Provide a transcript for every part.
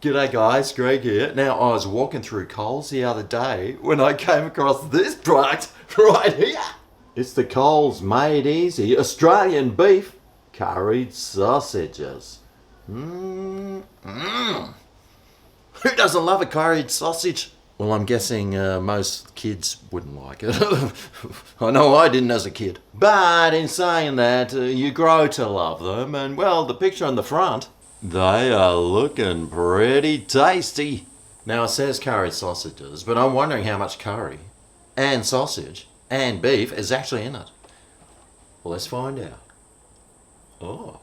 G'day guys, Greg here. Now I was walking through Coles the other day when I came across this product right here. It's the Coles Made Easy Australian Beef Curried Sausages. Who doesn't love a curried sausage? Well, I'm guessing most kids wouldn't like it. I know I didn't as a kid. But in saying that, you grow to love them, and well, the picture on the front, they are looking pretty tasty. Now it says curried sausages, but I'm wondering how much curry and sausage and beef is actually in it. Well, let's find out. Oh.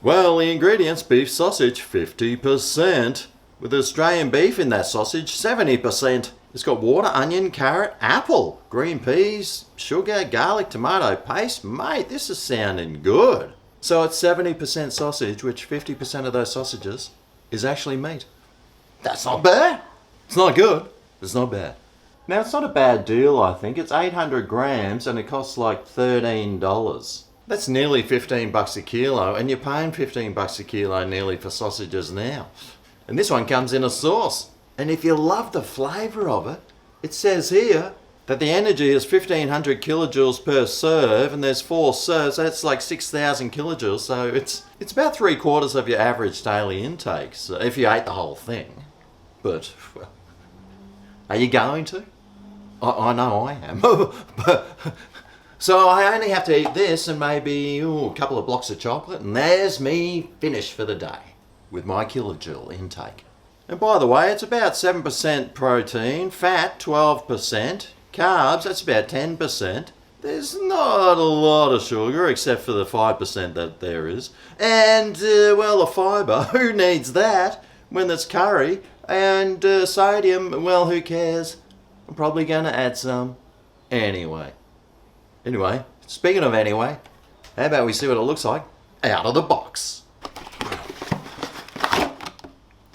Well, the ingredients: beef sausage 50%, with Australian beef in that sausage 70%. It's got water, onion, carrot, apple, green peas, sugar, garlic, tomato paste. Mate, this is sounding good. So it's 70% sausage, which 50% of those sausages is actually meat. That's not bad. It's not good, but it's not bad. Now, it's not a bad deal, I think. It's 800 grams and it costs like $13. That's nearly $15 a kilo, and you're paying $15 a kilo nearly for sausages now. And this one comes in a sauce. And if you love the flavour of it, it says here that the energy is 1500 kilojoules per serve, and there's 4 serves, so that's like 6,000 kilojoules. So it's about 3/4 of your average daily intake, so if you ate the whole thing. But, well, are you going to? I know I am. So I only have to eat this and maybe a couple of blocks of chocolate, and there's me finished for the day with my kilojoule intake. And by the way, it's about 7% protein, fat 12%, carbs, that's about 10%. There's not a lot of sugar except for the 5% that there is. And, well, the fibre, who needs that when it's curry? And sodium, well, who cares? I'm probably going to add some anyway. Anyway, speaking of anyway, how about we see what it looks like out of the box?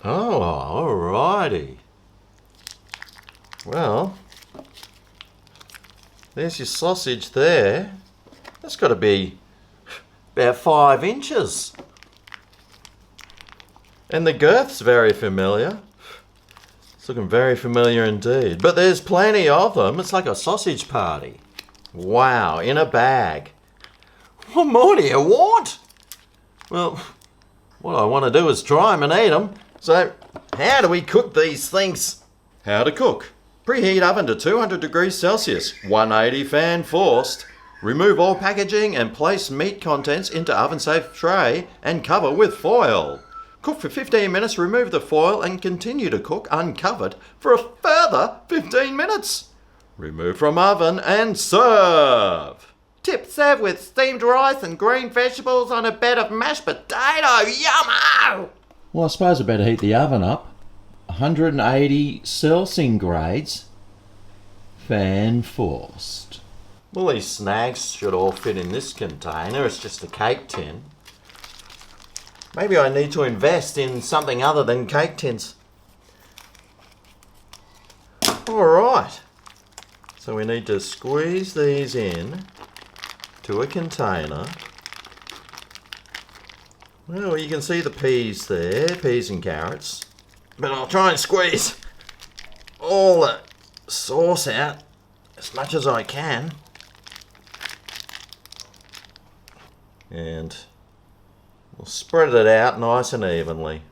Oh, alrighty. Well, there's your sausage there. That's got to be about 5 inches. And the girth's very familiar. It's looking very familiar indeed. But there's plenty of them. It's like a sausage party. Wow, in a bag. What more do you want? Well, what I want to do is try them and eat them. So, how do we cook these things? How to cook. Preheat oven to 200 degrees Celsius, 180 fan forced. Remove all packaging and place meat contents into oven-safe tray and cover with foil. Cook for 15 minutes, remove the foil and continue to cook uncovered for a further 15 minutes. Remove from oven and serve. Tip: serve with steamed rice and green vegetables on a bed of mashed potato. Yummo! Well, I suppose I better heat the oven up. 180 centigrades, fan forced. Well, these snags should all fit in this container. It's just a cake tin. Maybe I need to invest in something other than cake tins. Alright. So we need to squeeze these in to a container. Well, you can see the peas there, peas and carrots. But I'll try and squeeze all the sauce out as much as I can. And we'll spread it out nice and evenly.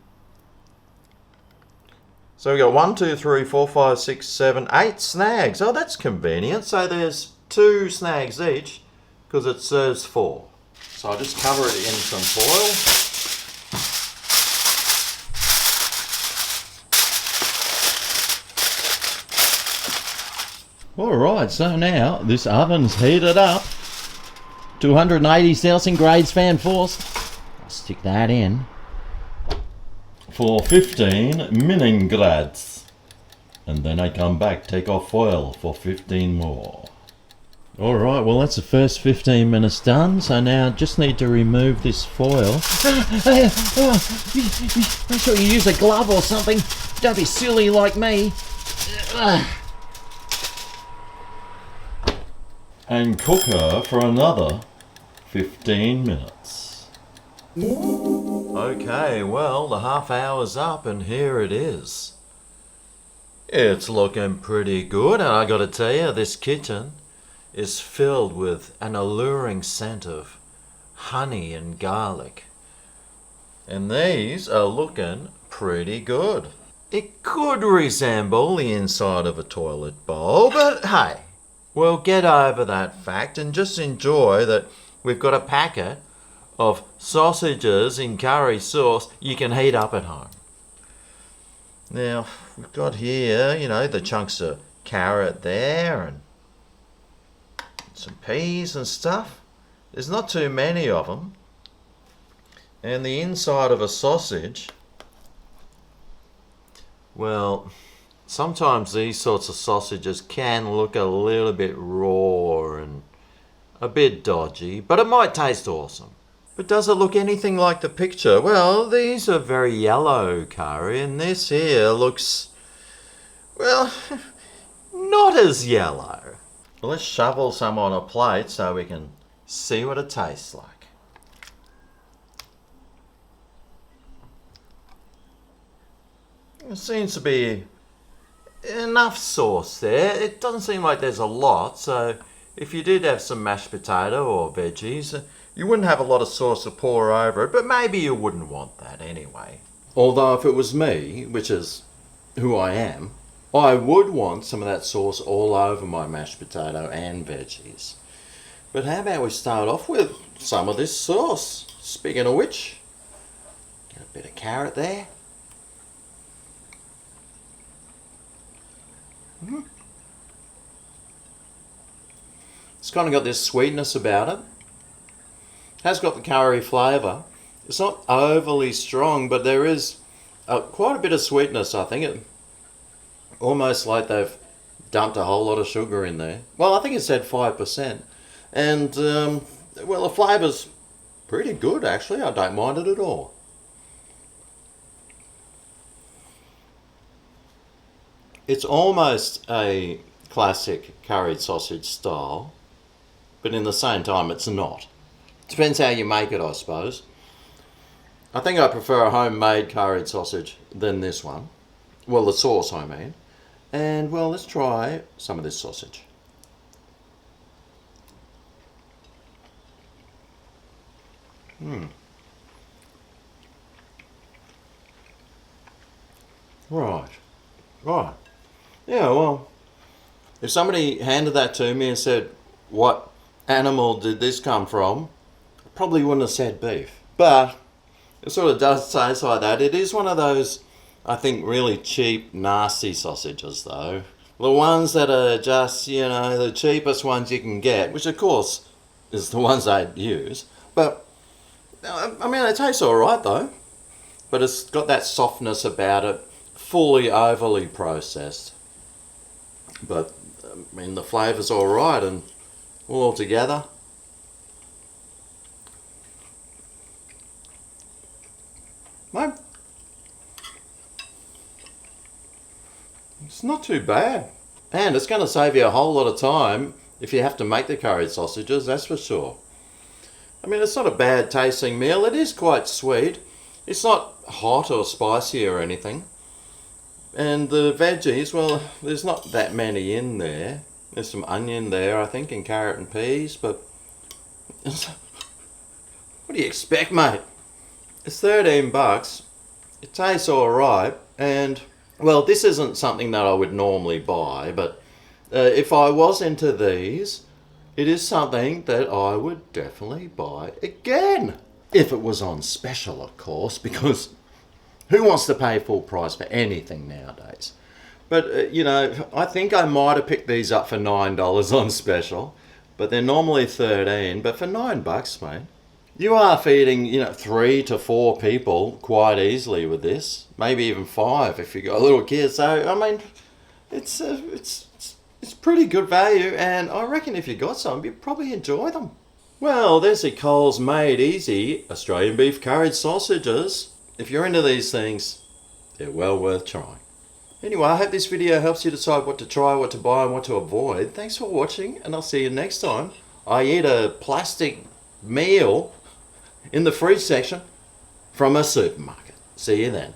So we've got 1, 2, 3, 4, 5, 6, 7, 8 snags. Oh, that's convenient. So there's 2 snags each because it serves 4. So I'll just cover it in some foil. Alright, so now this oven's heated up. 280 centigrades fan forced. I'll stick that in for 15 minutes. And then I come back, take off foil for 15 more. Alright, well that's the first 15 minutes done, so now just need to remove this foil. Make sure you use a glove or something. Don't be silly like me. And cook her for another 15 minutes. Okay, well, the half hour's up and here it is. It's looking pretty good, and I gotta tell you, this kitchen is filled with an alluring scent of honey and garlic. And these are looking pretty good. It could resemble the inside of a toilet bowl, but hey, we'll get over that fact and just enjoy that we've got a packet of sausages in curry sauce you can heat up at home. Now, we've got here, the chunks of carrot there and some peas and stuff. There's not too many of them. And the inside of a sausage, well, sometimes these sorts of sausages can look a little bit raw and a bit dodgy, but it might taste awesome. But does it look anything like the picture? Well, these are very yellow curry, and this here looks, well, not as yellow. Let's shovel some on a plate so we can see what it tastes like. There seems to be enough sauce there. It doesn't seem like there's a lot, so if you did have some mashed potato or veggies, you wouldn't have a lot of sauce to pour over it, but maybe you wouldn't want that anyway. Although if it was me, which is who I am, I would want some of that sauce all over my mashed potato and veggies. But how about we start off with some of this sauce? Speaking of which, get a bit of carrot there. It's kind of got this sweetness about it. Has got the curry flavour. It's not overly strong, but there is quite a bit of sweetness, I think. It almost like they've dumped a whole lot of sugar in there. Well, I think it said 5%. And, well, the flavour's pretty good, actually. I don't mind it at all. It's almost a classic curried sausage style, but in the same time it's not. Depends how you make it, I suppose. I think I prefer a homemade curried sausage than this one. Well, the sauce, I mean. And, well, let's try some of this sausage. Right. Right. Yeah, well, if somebody handed that to me and said, what animal did this come from? I probably wouldn't have said beef. But it sort of does taste like that. It is one of those, I think, really cheap, nasty sausages, though. The ones that are just, the cheapest ones you can get, which of course is the ones I'd use. But, I mean, it tastes alright, though. But it's got that softness about it, fully overly processed. But, I mean, the flavour's alright, and all together. No, it's not too bad. And it's going to save you a whole lot of time if you have to make the curried sausages, that's for sure. I mean, it's not a bad tasting meal. It is quite sweet. It's not hot or spicy or anything. And the veggies, well, there's not that many in there. There's some onion there, I think, and carrot and peas, but what do you expect, mate? It's $13. It tastes alright, and, well, this isn't something that I would normally buy, but if I was into these, it is something that I would definitely buy again. If it was on special, of course, because who wants to pay full price for anything nowadays? But, I think I might have picked these up for $9 on special, but they're normally $13, but for $9, mate. You are feeding, 3 to 4 people quite easily with this. Maybe even 5 if you got a little kid. So, I mean, it's pretty good value, and I reckon if you got some, you'd probably enjoy them. Well, there's the Coles Made Easy Australian beef curried sausages. If you're into these things, they're well worth trying. Anyway, I hope this video helps you decide what to try, what to buy, and what to avoid. Thanks for watching, and I'll see you next time I eat a plastic meal in the fruit section from a supermarket. See you then.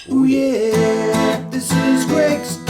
Oh yeah, this is Greg's